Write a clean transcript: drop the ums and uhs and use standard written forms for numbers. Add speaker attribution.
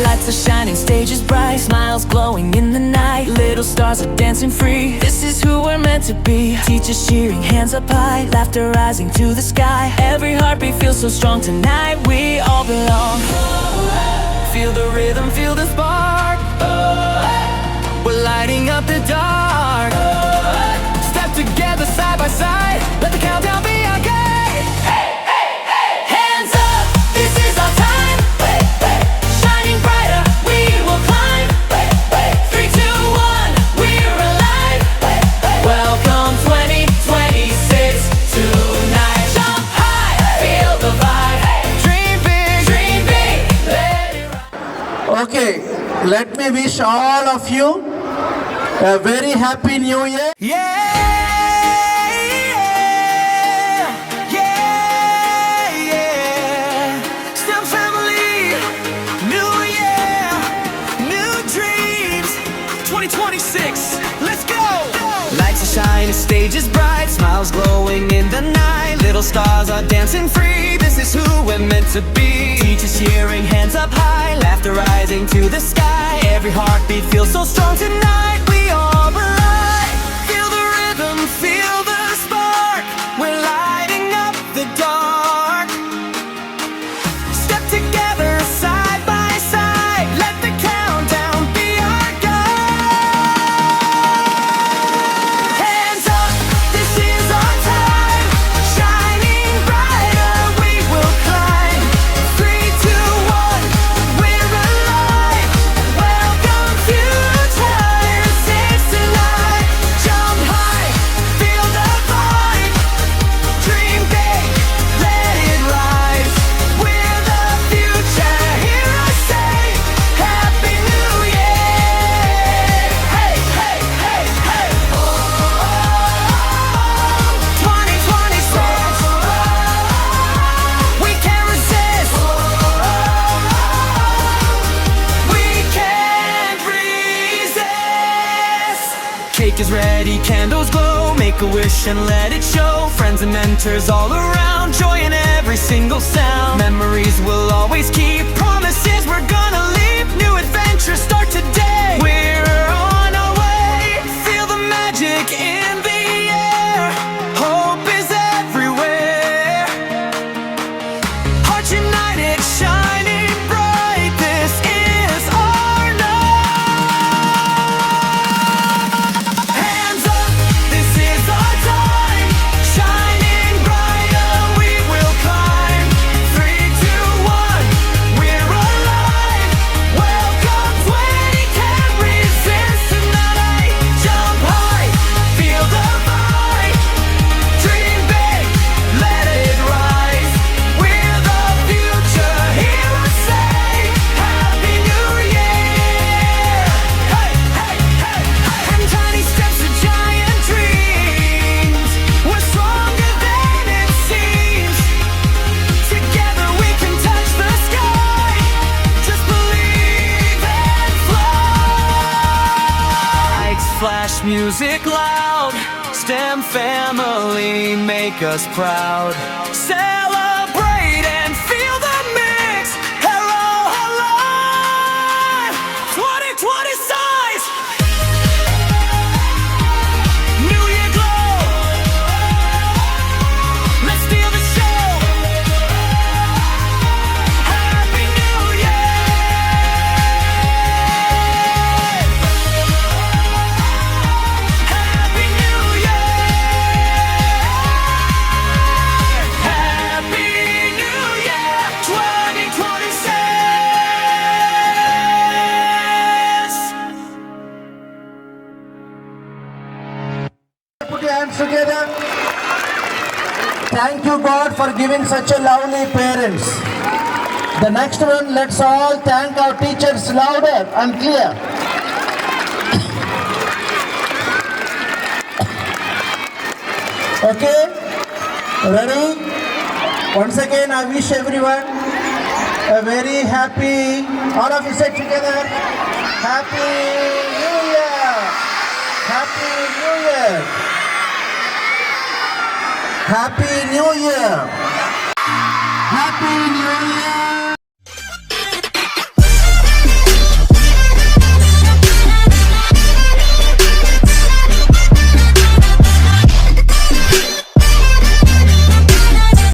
Speaker 1: Lights are shining, stage is bright, smiles glowing in the night. Little stars are dancing free, this is who we're meant to be. Teachers cheering, hands up high, laughter rising to the sky. Every heartbeat feels so strong tonight, we all belong. Feel the rhythm, feel the spark. We're lighting up the dark. Step together side by side, let the countdown be our guide. Hey, hey, hey, hands up, this is our time. Shining brighter, we will climb. 3, 2, 1, we're alive. Welcome 2026 tonight. Jump high, feel the vibe. Dream big, let it rise.
Speaker 2: Okay, let me wish all of you a very happy new year.
Speaker 1: STEM family, new year, new dreams. 2026, let's go. Lights are shining, stage is bright, smiles glowing in the night. Little stars are dancing free, this is who we're meant to be. Teachers cheering, hands up high, laughter rising to the sky. Every heartbeat feels so strong tonight, we all belong. Feel the rhythm, feel the spark. We're lighting up the dark. Step together side by side, let the countdown be our guide. Hands up, this is our time. Shining brighter, we will climb. 3, 2, 1, we're alive. Welcome future, six tonight. Jump high, feel the vibe. Dream big, let it rise. We're the future, hear us say Happy New Year. Hey, hey, hey, hey. 2026, we can't resist. We can't resist. Cake is ready, candles glow. Make a wish and let it show. Friends and mentors all around, joy in every single sound. Memories we'll always keep, promises we're gonna leave. New adventures start today, we're on our way. Feel the magic in the air, hope is everywhere. Hearts united, shining bright, this is our night. Hands up, this is our time. Shining brighter, we will climb. 3, 2, 1, we're alive. Welcome 20, can't resist tonight. Jump high, feel the vibe. Dream big, let it rise. We're the future, hear us say Happy New Year. Hey, hey, hey, hey. From tiny steps to giant dreams, we're stronger than it seems. Together we can touch the sky. Just believe and fly. Lights flash, music loud. STEM family, make us proud. Celebrate and feel the mix. Hello, hello. 2020 size. New Year glow. Let's steal the show. Happy New Year. Happy New Year. Happy New Year. 2026.
Speaker 2: Put your hands together. Thank you, God, for giving such a lovely parents. The next one, let's all thank our teachers louder and clear. Okay? Ready? Once again, I wish everyone a very happy, all of you say together, Happy New Year! Happy New Year! Happy New Year! Happy New Year!